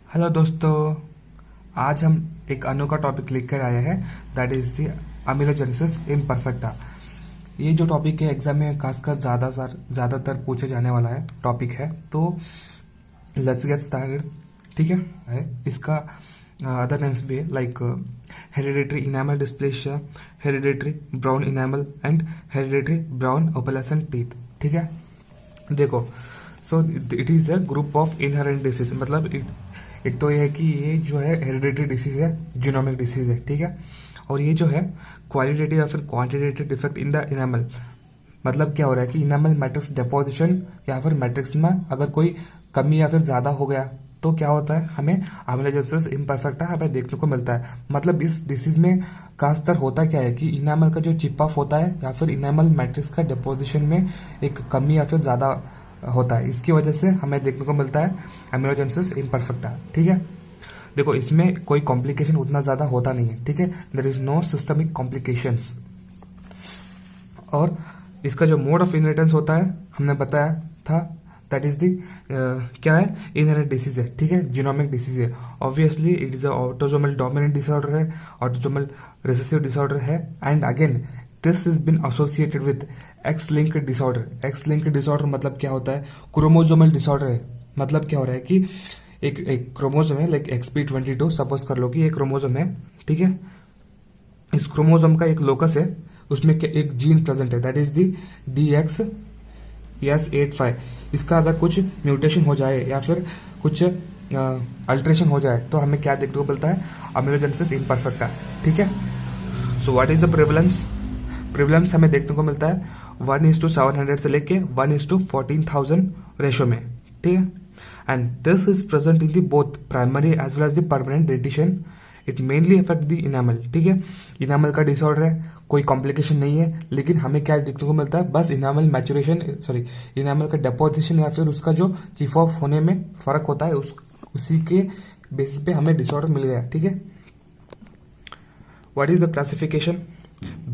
Hello दोस्तों। आज हम एक अनोखा टॉपिक लेकर आए हैं, दैट इज द अमीलोजेनेसिस इम्परफेक्टा। ये जो टॉपिक है एग्जाम में खासकर ज़्यादातर पूछे जाने वाला है टॉपिक है, तो लेट्स गेट स्टार्टेड। ठीक है। इसका अदर नेम्स भी है like hereditary enamel dysplasia, hereditary brown enamel and hereditary brown opalescent teeth. ठीक है। देखो, so it is a group of inherent disease, मतलब एक तो ये है कि ये जो है हेरिडेटरी डिसीज है, जीनोमिक डिसीज है। ठीक है। और ये जो है क्वालिटेटिव या फिर quantitative defect in the enamel, मतलब क्या हो रहा है कि इनामल मैट्रिक्स डेपोजिशन या फिर मैट्रिक्स में अगर कोई कमी या फिर ज्यादा हो गया तो क्या होता है, हमें अमीलोजेनेसिस इम्परफेक्टा हमें देखने को मिलता है। मतलब इस डिसीज में खासतर होता क्या है कि इनामल का जो चिप ऑफ होता है या फिर इनामल मैट्रिक्स का डेपोजिशन में एक कमी या फिर ज्यादा होता है, इसकी वजह से हमें देखने को मिलता है अमीलोजेनेसिस इम्परफेक्टा। ठीक है। देखो, इसमें कोई कॉम्प्लिकेशन उतना ज्यादा होता नहीं है। ठीक है। There is no systemic complications. और इसका जो मोड ऑफ इनहेरिटेंस होता है हमने बताया था, दैट इज द क्या है, इनहेरेंट डिसीज है। ठीक है, जीनोमिक डिसीज है। Obviously it is autosomal dominant disorder है, ऑटोसोमल रिसेसिव डिसऑर्डर है, and again this is been associated with x linked disorder. X linked disorder मतलब क्या होता है, क्रोमोसोमल डिसऑर्डर है। मतलब क्या हो रहा है कि एक क्रोमोसोम है लाइक XP22, सपोज कर लो कि एक क्रोमोसोम है। ठीक है। इस क्रोमोसोम का एक लोकस है, उसमें एक जीन प्रेजेंट है, दैट इज दी DXS85। इसका अगर कुछ म्यूटेशन हो जाए या फिर कुछ अल्ट्रेशन हो जाए तो हमें क्या देखने को मिलता है, अमीलोजेनेसिस इम्परफेक्टा। ठीक है। So what is the prevalence? Prevalence हमें देखने को मिलता है 1:700 से लेके 1:14,000 रेशो में। ठीक है। And this is present in the both primary as well as the permanent dentition. It mainly affect the enamel. ठीक है। इनामल का डिसऑर्डर है, कोई कॉम्प्लिकेशन नहीं है, लेकिन हमें क्या देखने को मिलता है, बस इनामल मैचुरेशन, सॉरी, इनामल का डेपोजिशन या फिर उसका जो चिप ऑफ होने में फर्क होता है, उसी के बेसिस पे हमें डिसऑर्डर मिल गया। ठीक है। What is the classification?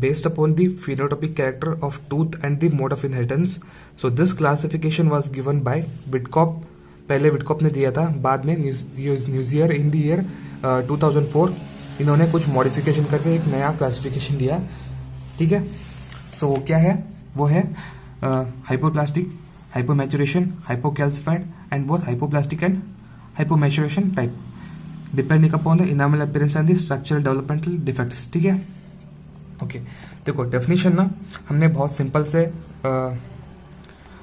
Based upon the phenotypic character of tooth and the mode of inheritance. So this classification was given by Whitcomb. पहले विटकॉप ने दिया था, बाद में न्यूजियर इन द ईयर 2004 इन्होंने कुछ मॉडिफिकेशन करके एक नया क्लासिफिकेशन दिया। ठीक है। सो वो क्या है, वो है hypoplastic, hypomaturation, hypocalcified and both hypoplastic and hypomaturation type, depending upon the enamel appearance and the structural developmental defects. ठीक है। ओके। देखो, डेफिनेशन ना हमने बहुत सिंपल से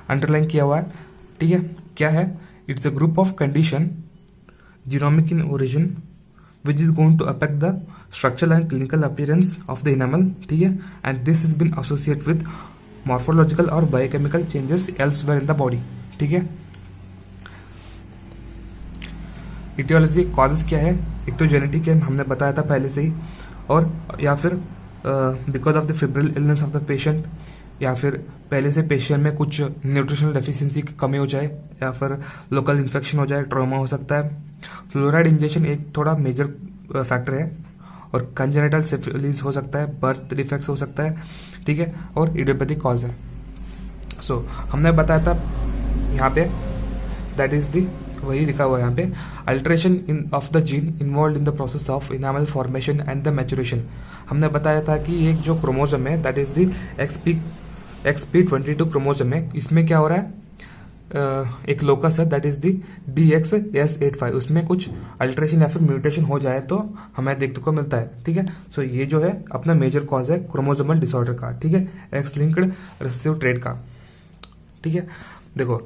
अंडरलाइन किया हुआ है। ठीक है। क्या है, it's a group of condition genomic in origin which is going to affect the structural and clinical appearance of the enamel. ठीक है। And this is been associate with morphological और biochemical changes elsewhere in the body. ठीक है। Etiology causes क्या है, एक तो genetic है, हमने बताया था पहले से ही, और या फिर because of the fibril illness of the patient, या फिर पहले से पेशेंट में कुछ न्यूट्रिशनल डेफिशिएंसी की कमी हो जाए, या फिर लोकल इन्फेक्शन हो जाए, ट्रॉमा हो सकता है। फ्लोराइड इंजेक्शन एक थोड़ा मेजर फैक्टर है, और कंजेनिटल सिफिलिस हो सकता है, बर्थ डिफेक्ट्स हो सकता है। ठीक है। और इडियोपैथिक कॉज है। सो हमने बताया था यहाँ पे, दैट इज दी, वही लिखा हुआ है यहाँ पे, alteration in of the gene involve in the process of enamel formation and the maturation. हमने बताया था कि एक जो क्रोमोसोम है, that is the XP22 chromosome है, इसमें क्या हो रहा है, एक लोकस है, दैट इज द DXS85, उसमें कुछ अल्ट्रेशन या फिर म्यूटेशन हो जाए तो हमें देखने को मिलता है। ठीक है। सो ये जो है अपना मेजर कॉज है क्रोमोसोमल डिसऑर्डर का। ठीक है। एक्स लिंक्ड रिसेसिव ट्रेट का। ठीक है। देखो,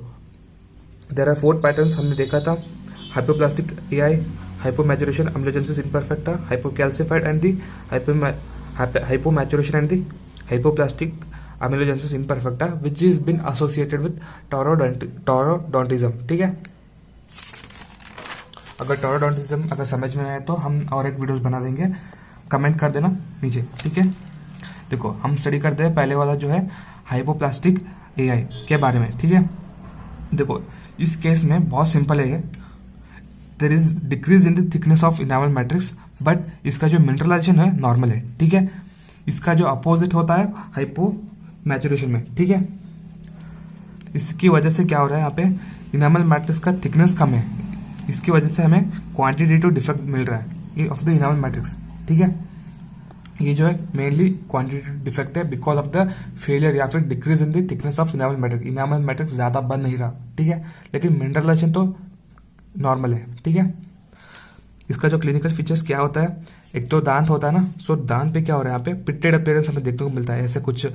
देयर आर 4 पैटर्न्स हमने देखा था, hypoplastic AI, hypomaturation amelogenesis imperfecta, hypocalcified and the hypomaturation and the hypoplastic amelogenesis imperfecta which is been associated with taurodontism. ठीक है। अगर टोरोडोंटिज्म अगर समझ में आए तो हम और एक वीडियोस बना देंगे, कमेंट कर देना नीचे। ठीक है। देखो, हम स्टडी करते हैं पहले वाला जो है हाइपोप्लास्टिक AI के बारे में। ठीक है। देखो, इस केस में बहुत सिंपल है, there is decrease in the thickness of enamel matrix, but इसका जो मिनरलाइजेशन है नॉर्मल है। ठीक है। इसका जो अपोजिट होता है हाइपो मैचुरेशन में। ठीक है। इसकी वजह से क्या हो रहा है, यहाँ पे इनामल मैट्रिक्स का थिकनेस कम है, इसकी वजह से हमें क्वांटिटेटिव डिफेक्ट मिल रहा है ऑफ द इनामल मैट्रिक्स, ठीक है। ये जो है मेनली क्वांटिटेटिव डिफेक्ट है बिकॉज ऑफ द फेलियर या फिर decrease in the thickness of enamel matrix. Enamel matrix ज्यादा बन नहीं रहा, ठीक है, लेकिन मिनरलाइजेशन तो नॉर्मल है, ठीक है। इसका जो क्लिनिकल फीचर्स क्या होता है, एक तो दांत होता है ना, सो दांत पे क्या हो रहा है, यहाँ पे पिटेड अपीयरेंस हमें देखने को मिलता है। ऐसे कुछ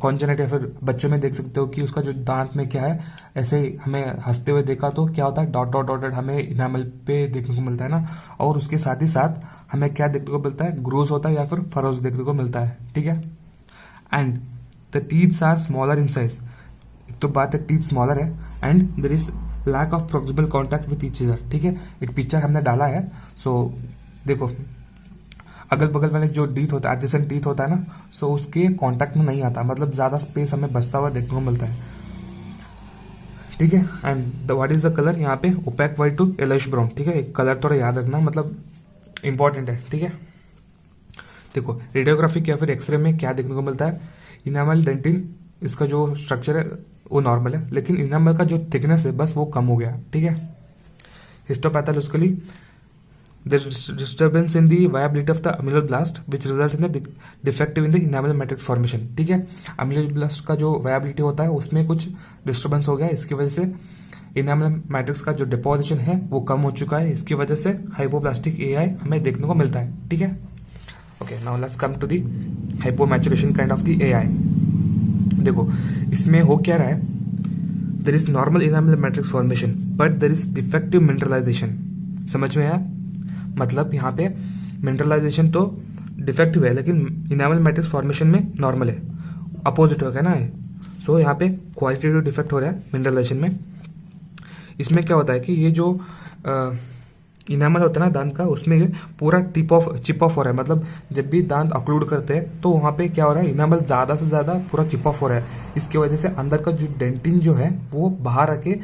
कॉन्जेनेट या फिर बच्चों में देख सकते हो कि उसका जो दांत में क्या है, ऐसे ही हमें हंसते हुए देखा तो क्या होता है, डॉट डॉट डॉटेड हमें इनामल पे देखने को मिलता है ना। और उसके साथ ही साथ हमें क्या देखने को मिलता है, ग्रूस होता है या फिर फरोज देखने को मिलता है, ठीक है। And the teeths are smaller in size. एक तो बात है टीथ स्मॉलर है and there is lack of proximal contact with each other, ठीक है। एक पिक्चर हमने डाला है, सो देखो अगल बगल वाले जो टीथ होता है, एडजेसेंट टीथ होता है ना, सो उसके कांटेक्ट में नहीं आता, मतलब ज्यादा स्पेस हमें बचता हुआ देखने को मिलता है, ठीक है। And what is the colour, यहाँ पे opaque white to yellowish brown, ठीक है। एक कलर थोड़ा याद रखना, मतलब इंपॉर्टेंट है, ठीक है। देखो रेडियोग्राफिक या फिर एक्सरे में क्या देखने को मिलता है, इनामल डेंटिन इसका जो स्ट्रक्चर है वो नॉर्मल है, लेकिन इनामल का जो थिकनेस है बस वो कम हो गया, ठीक है। हिस्टोपैथोलॉजिकली there is disturbance in the viability of the ameloblast which results in the defective in the enamel matrix formation, ठीक है। ameloblast का जो viability होता है उसमें कुछ डिस्टर्बेंस हो गया, इसकी वजह से इनामल मैट्रिक्स का जो डिपोजिशन है वो कम हो चुका है, इसकी वजह से हाइपोप्लास्टिक एआई हमें देखने को मिलता है, ठीक है। Okay, now let's come to the hypomaturation kind of the AI. देखो इसमें हो क्या रहा है, there is normal enamel matrix formation but there is defective mineralization. समझ में आया, मतलब यहाँ पे मिनरलाइजेशन तो डिफेक्टिव है लेकिन इनामल मैट्रिक्स फॉर्मेशन में नॉर्मल है, अपोजिट हो गया ना। सो यहाँ पे क्वालिटेटिव डिफेक्ट हो रहा है मिनरलाइजेशन में। इसमें क्या होता है कि ये जो इनामल होता है ना दांत का, उसमें ये पूरा चिप ऑफ हो रहा है, मतलब जब भी दांत ऑक्लूड करते हैं तो वहाँ पे क्या हो रहा है, इनामल ज्यादा से ज्यादा पूरा चिप ऑफ हो रहा है। इसकी वजह से अंदर का जो डेंटिन जो है वो बाहर आके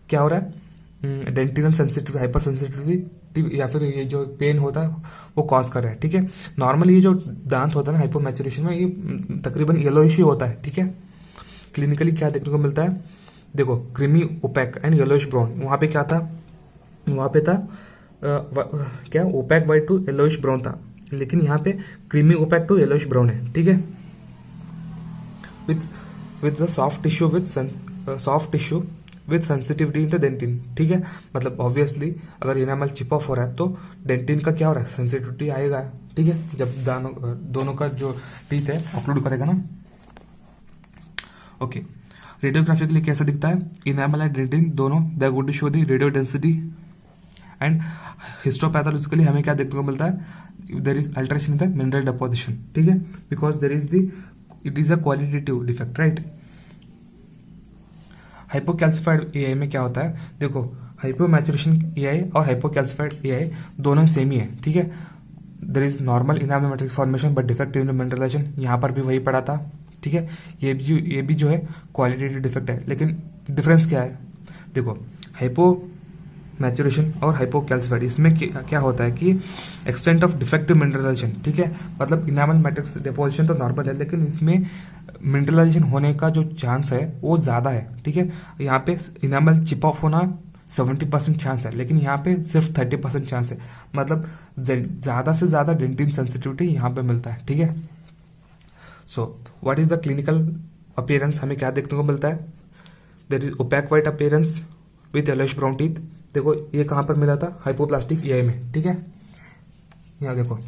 क्या हो रहा है, डेंटिनल सेंसिटिव हाइपर सेंसिटिविटी या फिर ये जो पेन होता है वो कॉज कर रहा है, ठीक है। नॉर्मली ये जो दांत होता है ना हाइपोमैचुरेशन में, ये तकरीबन येलोइश ही होता है, ठीक है। क्लिनिकली क्या देखने को मिलता है, देखो creamy opaque and yellowish brown. वहां पे क्या था, वहां पे था क्या opaque white to yellowish brown था, लेकिन यहाँ पे creamy opaque to yellowish brown है, ठीक है। With the soft tissue with sensitivity in the dentin, ठीक है। मतलब ऑब्वियसली अगर इनामल चिप ऑफ हो रहा है तो डेंटिन का क्या हो रहा है, सेंसिटिविटी आएगा, ठीक है, जब दोनों का जो टीथ है ऑक्लूड करेगा ना। ओके, रेडियोग्राफिकली कैसे दिखता है, इनामल एंड डेंटिन दोनों they are going to show the radio density. And histopathologically हमें क्या देखने को मिलता है, there is alteration in the mineral deposition, ठीक है, because there is it is a qualitative defect, right. Hypocalcified AI में क्या होता है, देखो हाइपोमैचुरेशन एआई और हाइपोकैल्सिफाइड एआई दोनों सेम ही है, ठीक है। There is normal enamel matrix formation but defective in mineralisation, यहाँ पर भी वही पड़ा था, ठीक है। ये भी जो है क्वालिटेटिव डिफेक्ट है, लेकिन डिफरेंस क्या है, देखो हाइपोमैचुरेशन और हाइपोकैल्सिफाइड इसमें क्या होता है कि एक्सटेंट ऑफ डिफेक्टिव मिनरलाइजेशन, ठीक है, मतलब इनामल मैट्रिक्स डिपोजिशन तो नॉर्मल है लेकिन इसमें मिनरलाइजेशन होने का जो चांस है वो ज्यादा है, ठीक है। यहाँ पे इनामल चिप ऑफ होना 70% चांस है, लेकिन यहाँ पे सिर्फ 30% चांस है, मतलब ज्यादा से ज्यादा डेंटिन सेंसिटिविटी यहाँ पे मिलता है, ठीक है। So what is the clinical appearance, हमें क्या देखने को मिलता है, there is opaque white appearance with yellowish brown teeth. देखो ये कहां पर मिला था, हाइपोप्लास्टिक एआई में, ठीक है। यहाँ देखो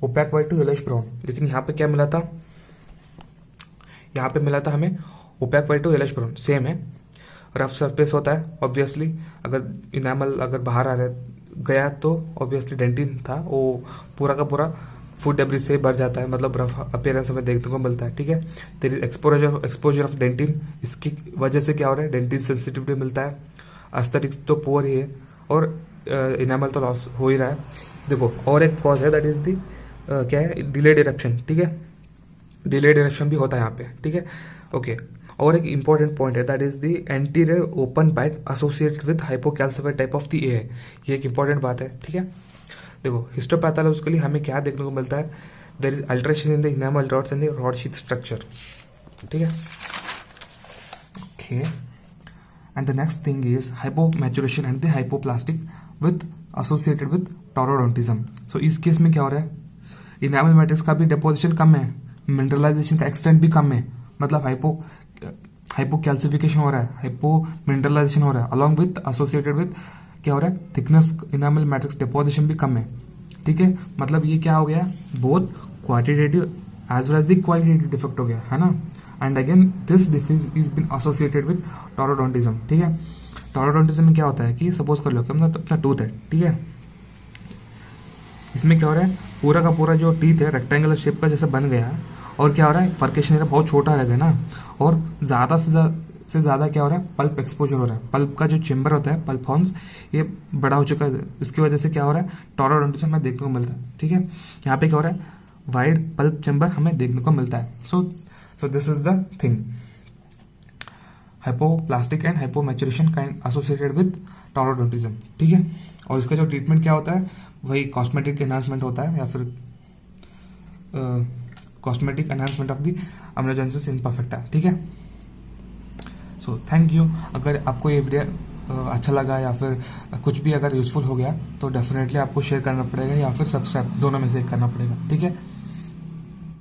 opaque white to yellowish brown, लेकिन यहाँ पे क्या मिला था, यहाँ पे मिला था हमें opaque white to yellowish brown, same है। रफ सरफेस होता है ऑब्वियसली, अगर इनामल अगर बाहर आ रहा गया तो ऑब्वियसली डेंटिन था वो पूरा का पूरा फूड डेब्रिज से भर जाता है, मतलब रफ अपीयरेंस हमें देखने को मिलता है, ठीक है। There is exposure of dentin, इसकी वजह से क्या हो रहा है, डेंटिन सेंसिटिविटी मिलता है। एस्थेटिक्स तो पुअर ही है और इनामल तो लॉस हो ही रहा है। देखो और एक कॉज है, दैट इज दी क्या है, डिलेड इरेप्शन, ठीक है, डिलेड इरेप्शन भी होता है यहाँ पे, ठीक है। ओके, और एक इंपॉर्टेंट पॉइंट है, that is the anterior open bite associated with hypocalcified type of the AI, ये एक इंपॉर्टेंट बात है, ठीक है। देखो हिस्टोपैथोलॉजिकली हमें क्या देखने को मिलता है, there is alteration in the enamel rods and the rod sheath structure, ठीक है। Okay, And the next thing is hypomaturation and the hypoplastic with associated with taurodontism. So इस केस में क्या हो रहा है, इनामल मैट्रिक्स का भी डिपोजिशन कम है, मिनरलाइजेशन का एक्सटेंट भी कम है, मतलब हाइपो कैल्सिफिकेशन हो रहा है, हाइपो मिनरलाइजेशन हो रहा है, अलॉन्ग विथ एसोसिएटेड विथ क्या हो रहा है, थिकनेस इनामल मैट्रिक्स डिपोजिशन भी कम है। ठीक है, मतलब ये क्या हो गया, both quantitative as well as the qualitative defect हो गया है ना। And again this disease is been associated with taurodontism. ठीक है, टॉरोडोंटिज्म में क्या होता है कि सपोज कर लो कि अपना टूथ है, ठीक है, इसमें क्या हो रहा है, पूरा का पूरा जो टीथ है रेक्टेंगुलर शेप का जैसे बन गया, और क्या हो रहा है, फर्केशन एरिया बहुत छोटा लगे ना, और ज्यादा से ज्यादा क्या हो रहा है, पल्प एक्सपोजर हो रहा है, पल्प का जो चेम्बर होता है, पल्प हॉर्न्स, ये बड़ा हो चुका है, इसकी वजह से क्या हो रहा है, टॉरोडोंटिज्म हमें देखने को मिलता है। ठीक है, यहाँ पे क्या हो रहा है, वाइड पल्प चेम्बर हमें देखने को मिलता है। So this is the thing, hypoplastic and hypomaturation kind associated with taurodontism. ठीक है, और इसका जो ट्रीटमेंट क्या होता है, वही कॉस्मेटिक एनहांसमेंट होता है, या फिर cosmetic enhancement of the amelogenesis imperfecta. ठीक है, सो थैंक यू। अगर आपको ये वीडियो अच्छा लगा या फिर कुछ भी अगर यूजफुल हो गया तो डेफिनेटली आपको शेयर करना पड़ेगा या फिर सब्सक्राइब, दोनों में से एक करना पड़ेगा। ठीक है।